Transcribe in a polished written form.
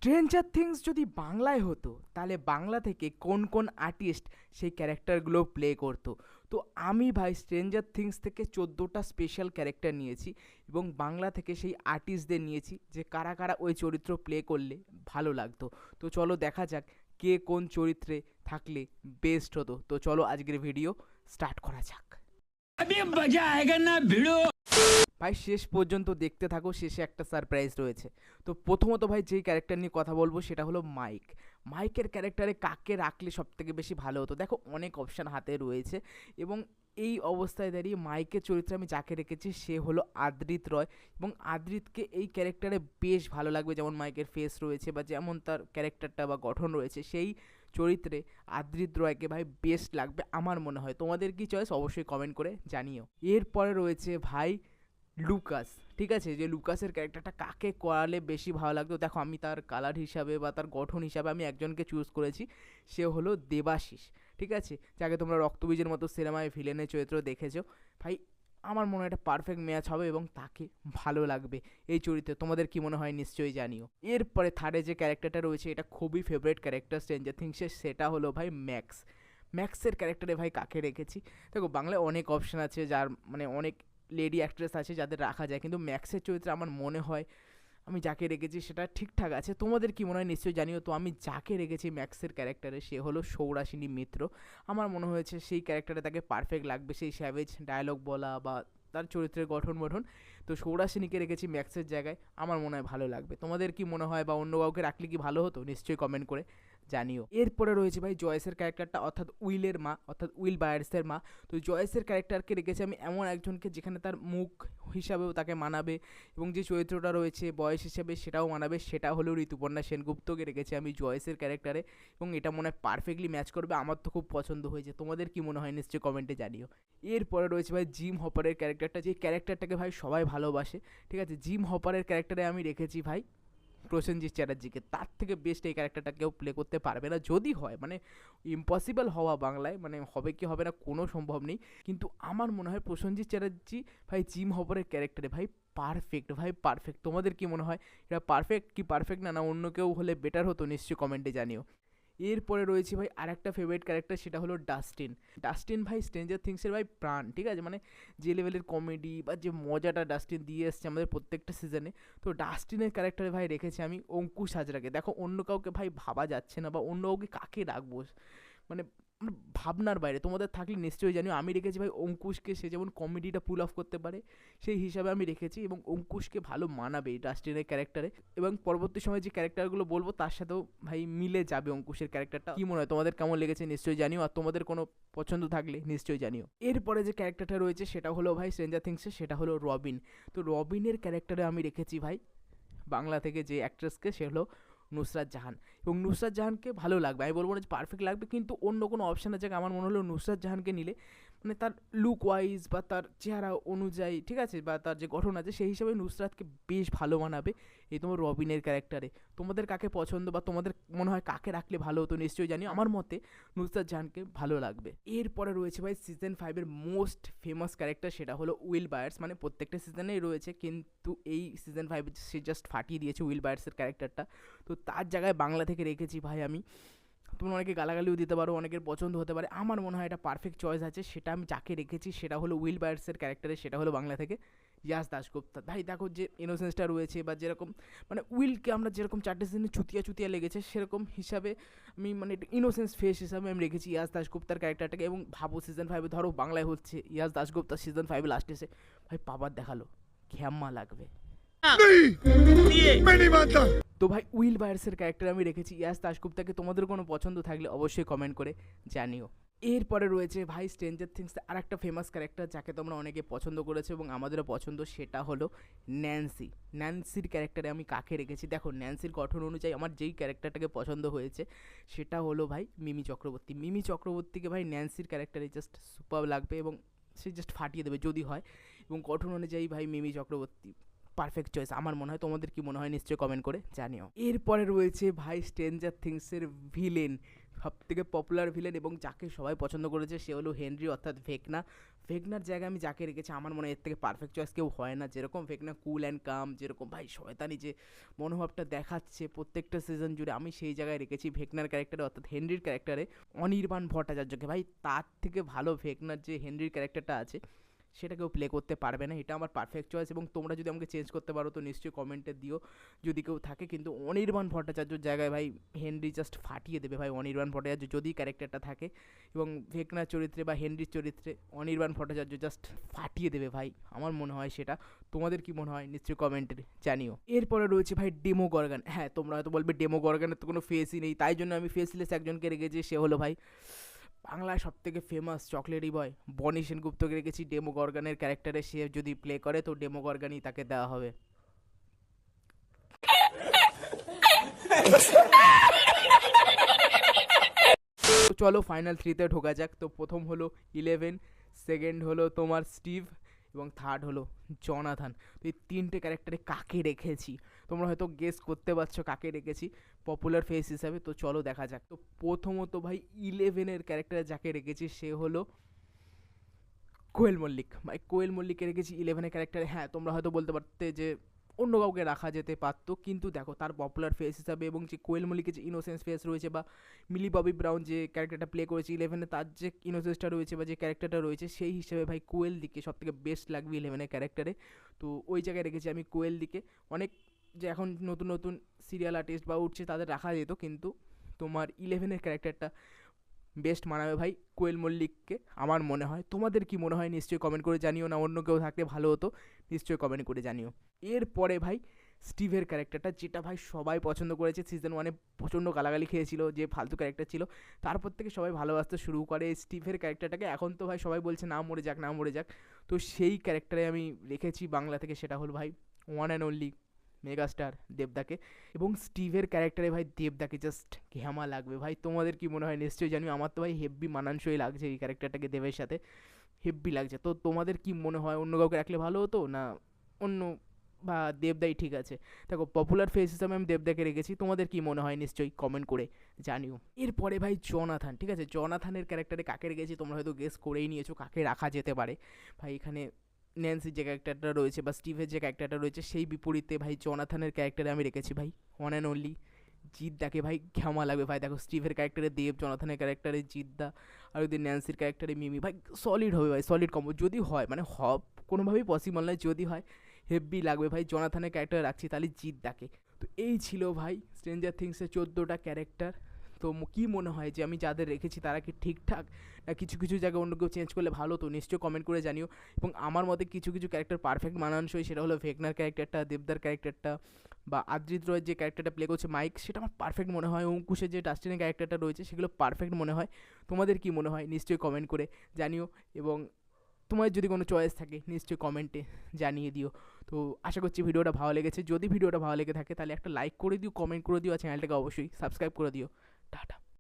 Stranger things যদি বাংলায় হতো তাহলে বাংলা থেকে কোন কোন আর্টিস্ট সেই ক্যারেক্টারগুলো প্লে করতো। তো আমি ভাই স্ট্রেঞ্জার থিংস থেকে 14টা স্পেশাল ক্যারেক্টার নিয়েছি এবং বাংলা থেকে সেই আর্টিস্টদের নিয়েছি যে কারা কারা ওই চরিত্র প্লে করলে ভালো লাগতো। তো চলো দেখা যাক কে কোন চরিত্রে থাকলে বেস্ট হতো। তো চলো আজকের ভিডিও স্টার্ট করা যাক। अभी मजा आएगा ना भिड़ो। ভাই শেষ পর্যন্ত দেখতে থাকো, শেষে একটা সারপ্রাইজ রয়েছে। তো প্রথমত ভাই যেই ক্যারেক্টার নিয়ে কথা বলবো সেটা হলো মাইক। মাইকের ক্যারেক্টারে কাকে রাখলে সবথেকে বেশি ভালো হতো? দেখো অনেক অপশান হাতে রয়েছে এবং এই অবস্থায় দাঁড়িয়ে মাইকের চরিত্রে আমি যাকে রেখেছি সে হলো আদ্রিত রয় এবং আদ্রিতকে এই ক্যারেক্টারে বেশ ভালো লাগবে, যেমন মাইকের ফেস রয়েছে বা যেমন তার ক্যারেক্টারটা বা গঠন রয়েছে সেই চরিত্রে আদ্রিত রয়কে ভাই বেস্ট লাগবে আমার মনে হয়। তোমাদের কি চয়েস অবশ্যই কমেন্ট করে জানিও। এরপরে রয়েছে ভাই লুকাস। ঠিক আছে, যে লুকাসের ক্যারেক্টারটা কাকে করালে বেশি ভালো লাগতো? দেখো আমি তার কালার হিসাবে বা তার গঠন হিসাবে আমি একজনকে চুজ করেছি, সে হলো দেবাশিস। ঠিক আছে, যাকে তোমরা রক্তবীজের মতো সিনেমায় ভিলেনের চরিত্র দেখেছো। ভাই আমার মনে হয় এটা পারফেক্ট ম্যাচ হবে এবং তাকে ভালো লাগবে এই চরিত্রে। তোমাদের কি মনে হয় নিশ্চয়ই জানিও। এরপরে থার্ডে যে ক্যারেক্টারটা রয়েছে এটা খুবই ফেভারিট ক্যারেক্টার স্ট্রেঞ্জার থিংসের, সেটা হলো ভাই ম্যাক্স। ম্যাক্সের ক্যারেক্টারে ভাই কাকে রেখেছি? দেখো বাংলায় অনেক অপশান আছে, যার মানে অনেক লেডি অ্যাক্ট্রেস আছে যাদের রাখা যায়, কিন্তু ম্যাক্সের চরিত্রে আমার মনে হয় আমি যাকে রেখেছি সেটা ঠিকঠাক আছে। তোমাদের কি মনে হয় নিশ্চয়ই জানিও। তো আমি যাকে রেখেছি ম্যাক্সের ক্যারেক্টারে সে হলো সৌরাসিনী মিত্র। আমার মনে হয়েছে সেই ক্যারেক্টারে তাকে পারফেক্ট লাগবে, সেই স্যাভেজ ডায়লগ বলা বা তার চরিত্রের গঠন। তো সৌরাসিনীকে রেখেছি ম্যাক্সের জায়গায়, আমার মনে হয় ভালো লাগবে। তোমাদের কি মনে হয় বা অন্য কাউকে রাখলে কি ভালো হতো? নিশ্চয়ই কমেন্ট করে জানিও। এরপরে রয়েছে ভাই জয়েসের ক্যারেক্টারটা, অর্থাৎ উইলের মা, অর্থাৎ উইল বায়ার্সের মা। তো জয়েসের ক্যারেক্টারকে রেখেছি আমি এমন একজনকে যেখানে তার মুখ হিসাবেও তাকে মানাবে এবং যে চরিত্রটা রয়েছে বয়স হিসাবে সেটাও মানাবে, সেটা হলো ঋতুপর্ণা সেনগুপ্তকে রেখেছি আমি জয়েসের ক্যারেক্টারে এবং এটা মনে হয় পারফেক্টলি ম্যাচ করবে। আমার তো খুব পছন্দ হয়েছে। তোমাদের কি মনে হয় নিশ্চয়ই কমেন্টে জানিও। এরপরে রয়েছে ভাই জিম হপারের ক্যারেক্টারটা, যে ক্যারেক্টারটাকে ভাই সবাই ভালোবাসে। ঠিক আছে, জিম হপারের ক্যারেক্টারে আমি রেখেছি ভাই প্রসেনজিৎ চ্যাটার্জিকে। তার থেকে বেস্ট এই ক্যারেক্টারটা কেউ প্লে করতে পারবে না, যদি হয় মানে ইম্পসিবল হওয়া বাংলায়, মানে হবে কি হবে না কোনো সম্ভব নেই, কিন্তু আমার মনে হয় প্রসেনজিৎ চ্যাটার্জি ভাই জিম হপারের ক্যারেক্টারে ভাই পারফেক্ট, ভাই পারফেক্ট। তোমাদের কি মনে হয় এটা পারফেক্ট কি পারফেক্ট না, না অন্য কেউ হলে বেটার হতো? নিশ্চয়ই কমেন্টে জানিও। এরপরে রয়েছে ভাই আর একটা ফেভারিট ক্যারেক্টার, সেটা হলো ডাস্টিন। ডাস্টিন ভাই স্ট্রেঞ্জার থিংসের ভাই প্রাণ। ঠিক আছে, মানে যে লেভেলের কমেডি বা যে মজাটা ডাস্টিন দিয়ে এসছে আমাদের প্রত্যেকটা সিজনে, তো ডাস্টিনের ক্যারেক্টারে ভাই রেখেছি আমি অঙ্কুশ হাজরাকে। দেখো অন্য কাউকে ভাই ভাবা যাচ্ছে না বা অন্য কাউকে কাকে রাখবো, মানে ভাবনার বাইরে। তোমাদের থাকলে নিশ্চয়ই জানিও। আমি রেখেছি ভাই অঙ্কুশকে, সে যেমন কমেডিটা পুল অফ করতে পারে সেই হিসাবে আমি রেখেছি এবং অঙ্কুশকে ভালো মানাবে এই ডাস্টিনের ক্যারেক্টারে এবং পরবর্তী সময় যে ক্যারেক্টারগুলো বলবো তার সাথেও ভাই মিলে যাবে অঙ্কুশের ক্যারেক্টারটা। কি মনে হয় তোমাদের কেমন লেগেছে নিশ্চয়ই জানিও, আর তোমাদের কোনো পছন্দ থাকলে নিশ্চয়ই জানিও। এরপরে যে ক্যারেক্টারটা রয়েছে সেটা হলো ভাই স্ট্রেঞ্জার থিংসে, সেটা হলো রবিন। তো রবিনের ক্যারেক্টারে আমি রেখেছি ভাই বাংলা থেকে যে অ্যাক্ট্রেসকে, সে হলো নুসরাত জাহান এবং নুসরাত জাহানকে ভালো লাগবে, আমি বলবো না যে পারফেক্ট লাগবে, কিন্তু অন্য কোনো অপশানের জায়গায় আমার মনে হলো নুসরাত জাহানকে নিলে মানে তার লুক ওয়াইজ বা তার চেহারা অনুযায়ী, ঠিক আছে, বা তার যে গঠন আছে সেই হিসাবে নুসরাতকে বেশ ভালো মানাবে এই তোমার রবিনের ক্যারেক্টারে। তোমাদের কাকে পছন্দ বা তোমাদের মনে হয় কাকে রাখলে ভালো হতো নিশ্চয়ই জানি। আমার মতে নুসরাত জাহানকে ভালো লাগবে। এরপরে রয়েছে ভাই সিজন 5-এর মোস্ট ফেমাস ক্যারেক্টার, সেটা হলো উইল বায়ার্স। মানে প্রত্যেকটা সিজনেই রয়েছে কিন্তু এই সিজন 5 সে জাস্ট ফাটিয়ে দিয়েছে উইল বায়ার্সের ক্যারেক্টারটা। তো তার জায়গায় বাংলা থেকে রেখেছি ভাই আমি, তোমরা অনেকে গালাগালিও দিতে পারো, অনেকের পছন্দ হতে পারে, আমার মনে হয় এটা পারফেক্ট চয়েস আছে। সেটা আমি যাকে রেখেছি সেটা হলো উইল বায়ার্সের ক্যারেক্টারে, সেটা হলো বাংলা থেকে ইয়াস দাশগুপ্তা। ভাই দেখো যে ইনোসেন্সটা রয়েছে বা যেরকম মানে উইলকে আমরা যেরকম 4টে সিজনে চুতিয়া চুতিয়া লেগেছে সেরকম হিসাবে আমি মানে ইনোসেন্স ফেস হিসাবে আমি রেখেছি ইয়াস দাশগুপ্তার ক্যারেক্টারটাকে। এবং ভাবো সিজন 5-এ ধরো বাংলায় হচ্ছে ইয়াস দাশগুপ্তা সিজন 5-এ লাস্টে এসে ভাই পাবার দেখালো, ঘ্যাম্মা লাগবে। তো ভাই উইল বায়ার্সের ক্যারেক্টার আমি রেখেছি ইয়াস দাশগুপ্তাকে। তোমাদের কোনো পছন্দ থাকলে অবশ্যই কমেন্ট করে জানিও। এরপরে রয়েছে ভাই স্ট্রেঞ্জার থিংস আর একটা ফেমাস ক্যারেক্টার যাকে তোমরা অনেকে পছন্দ করেছো এবং আমাদেরও পছন্দ, সেটা হলো ন্যান্সি। ন্যান্সির ক্যারেক্টারে আমি কাকে রেখেছি? দেখো ন্যান্সির গঠন অনুযায়ী আমার যেই ক্যারেক্টারটাকে পছন্দ হয়েছে সেটা হলো ভাই মিমি চক্রবর্তী। মিমি চক্রবর্তীকে ভাই ন্যান্সির ক্যারেক্টারে জাস্ট সুপার লাগবে এবং সে জাস্ট ফাটিয়ে দেবে যদি হয়, এবং গঠন অনুযায়ী ভাই মিমি চক্রবর্তী পারফেক্ট চয়েস আমার মনে হয়। তোমাদের কি মনে হয় নিশ্চয়ই কমেন্ট করে জানিও। এরপরে রয়েছে ভাই স্ট্রেঞ্জার থিংসের ভিলেন। সবথেকে পপুলার ভিলেন এবং যাকে সবাই পছন্দ করেছে সে হলো হেনরি অর্থাৎ ভেকনা। ভেকনার জায়গায় আমি যাকে রেখেছি আমার মনে হয় এর থেকে পারফেক্ট চয়েস কেউ হয় না। যেরকম ভেকনা কুল অ্যান্ড কাম, যেরকম ভাই শয়তানি যে মনোভাবটা দেখাচ্ছে প্রত্যেকটা সিজন জুড়ে, আমি সেই জায়গায় রেখেছি ভেকনার ক্যারেক্টারে অর্থাৎ হেনরির ক্যারেক্টারে অনির্বাণ ভট্টাচার্যকে। ভাই তার থেকে ভালো ভেকনার যে হেনরির ক্যারেক্টারটা আছে সেটা কেউ প্লে করতে পারবে না। এটা আমার পারফেক্ট চয়েস এবং তোমরা যদি আমাকে চেঞ্জ করতে পারো তো নিশ্চয়ই কমেন্টে দিও যদি কেউ থাকে। কিন্তু অনির্বাণ ভট্টাচার্যর জায়গায় ভাই হেনরি জাস্ট ফাটিয়ে দেবে ভাই। অনির্বাণ ভট্টাচার্য যদি ক্যারেক্টারটা থাকে এবং ভেকনার চরিত্রে বা হেনরির চরিত্রে অনির্বাণ ভট্টাচার্য জাস্ট ফাটিয়ে দেবে ভাই, আমার মনে হয় সেটা। তোমাদের কি মনে হয় নিশ্চয়ই কমেন্টে জানিও। এরপরে রয়েছে ভাই ডেমো গর্গান। হ্যাঁ, তোমরা হয়তো বলবে ডেমো গর্গানের তো কোনো ফেসই নেই, তাই জন্য আমি ফেসলেস একজনকে রেখেছি। সে হলো ভাই বাংলায় সবথেকে ফেমাস চকলেটই বয় বনি সেনগুপ্তকে রেখেছি ডেমো গর্গানের ক্যারেক্টারে। সে যদি প্লে করে তো ডেমো গর্গানই তাকে দেওয়া হবে। তো চলো ফাইনাল থ্রিতে ঢোকা যাক। তো প্রথম হলো 11, সেকেন্ড হলো তোমার স্টিভ এবং থার্ড হলো জনাথান। তো এই তিনটে ক্যারেক্টারে কাকে রেখেছি তোমরা হয়তো গেস করতে পারছো কাকে রেখেছি পপুলার ফেস হিসাবে। তো চলো দেখা যাক। তো প্রথমত ভাই 11-এর ক্যারেক্টারে যাকে রেখেছি সে হলো কোয়েল মল্লিক। ভাই কোয়েল মল্লিককে রেখেছি 11-এর ক্যারেক্টারে। হ্যাঁ, তোমরা হয়তো বলতে পারতে যে অন্য কাউকে রাখা যেতে পারতো, কিন্তু দেখো তার পপুলার ফেস হিসাবে এবং যে কোয়েল মল্লিকের যে ইনোসেন্স ফেস রয়েছে বা মিলি ববি ব্রাউন যে ক্যারেক্টারটা প্লে করেছে 11-এ তার যে ইনোসেন্সটা রয়েছে বা যে ক্যারেক্টারটা রয়েছে সেই হিসেবে ভাই কোয়েল দিকে সবথেকে বেস্ট লাগবে 11-এর ক্যারেক্টারে। তো ওই জায়গায় রেখেছি আমি কোয়েল দিকে। অনেক যে এখন নতুন নতুন সিরিয়াল আর্টিস্ট বা উঠছে তাদের রাখা যেত, কিন্তু তোমার 11-এর ক্যারেক্টারটা বেস্ট মানাবে ভাই কোয়েল মল্লিককে আমার মনে হয়। তোমাদের কি মনে হয় নিশ্চয়ই কমেন্ট করে জানিও, না অন্য কেউ থাকলে ভালো হতো নিশ্চয়ই কমেন্ট করে জানিও। এরপরে ভাই স্টিভের ক্যারেক্টারটা, যেটা ভাই সবাই পছন্দ করেছে। সিজন 1-এ প্রচণ্ড গালাগালি খেয়েছিল যে ফালতু ক্যারেক্টার ছিল, তারপর থেকে সবাই ভালোবাসতে শুরু করে স্টিভের ক্যারেক্টারটাকে। এখন তো ভাই সবাই বলছে না মরে যাক না মরে যাক। তো সেই ক্যারেক্টারে আমি রেখেছি বাংলা থেকে, সেটা হলো ভাই ওয়ান অ্যান্ড অনলি মেগাস্টার দেবদাকে। এবং স্টিভের ক্যারেক্টারে ভাই দেবদাকে জাস্ট ঘ্যামা লাগবে ভাই। তোমাদের কি মনে হয় নিশ্চয়ই জানিও। আমার তো ভাই হেব্বি মানানসই লাগছে এই ক্যারেক্টারটাকে দেবের সাথে, হেব্বি লাগছে। তো তোমাদের কি মনে হয় অন্য কাউকে রাখলে ভালো হতো না অন্য বা দেবদাই ঠিক আছে? দেখো পপুলার ফেস হিসাবে আমি দেবদাকে রেখেছি, তোমাদের কি মনে হয় নিশ্চয়ই কমেন্ট করে জানিও। এরপরে ভাই জনাথান, ঠিক আছে, জনাথানের ক্যারেক্টারে কাকে রেখেছি তোমরা হয়তো গেস করেই নিয়েছো কাকে রাখা যেতে পারে। ভাই এখানে ন্যান্সির যে ক্যারেক্টারটা রয়েছে বা স্টিভের যে ক্যারেক্টারটা রয়েছে সেই বিপরীতে ভাই জনাথানের ক্যারেক্টারে আমি রেখেছি ভাই ওয়ান অ্যান্ড অনলি জিদ্দাকে। ভাই ঘ্যামা লাগবে ভাই। দেখো স্টিভের ক্যারেক্টারে দেব, জনাথানের ক্যারেক্টারে জিদ্দা, আর যদি ন্যান্সির ক্যারেক্টারে মিমি, ভাই সলিড হবে ভাই, সলিড কম্বো। যদি হয় মানে কোনোভাবেই পসিবল নয়, যদি হয় হেভি লাগবে ভাই। জনাথানের ক্যারেক্টার রাখছি তাহলে জিদ্দাকে। তো এই ছিল ভাই স্ট্রেঞ্জার থিংসের 14টা ক্যারেক্টার। তো কী মনে হয় যে আমি যাদের রেখেছি তারা কি ঠিকঠাক, না কিছু কিছু জায়গায় অন্য কেউ চেঞ্জ করলে ভালো? তো নিশ্চয়ই কমেন্ট করে জানিও। এবং আমার মতে কিছু কিছু ক্যারেক্টার পারফেক্ট মানানসই, সেটা হলো ভেকনার ক্যারেক্টারটা, দেবদার ক্যারেক্টারটা, বা আদ্রিত রয়ের যে ক্যারেক্টারটা প্লে করছে মাইক, সেটা আমার পারফেক্ট মনে হয়। অঙ্কুশের যে ডাস্টিনের ক্যারেক্টারটা রয়েছে সেগুলো পারফেক্ট মনে হয়। তোমাদের কি মনে হয় নিশ্চয়ই কমেন্ট করে জানিও। এবং তোমার যদি কোনো চয়েস থাকে নিশ্চয়ই কমেন্টে জানিয়ে দিও। তো আশা করছি ভিডিওটা ভালো লেগেছে। যদি ভিডিওটা ভালো লেগে থাকে তাহলে একটা লাইক করে দিও, কমেন্ট করে দিও, আর চ্যানেলটাকে অবশ্যই সাবস্ক্রাইব করে দিও। টাটা।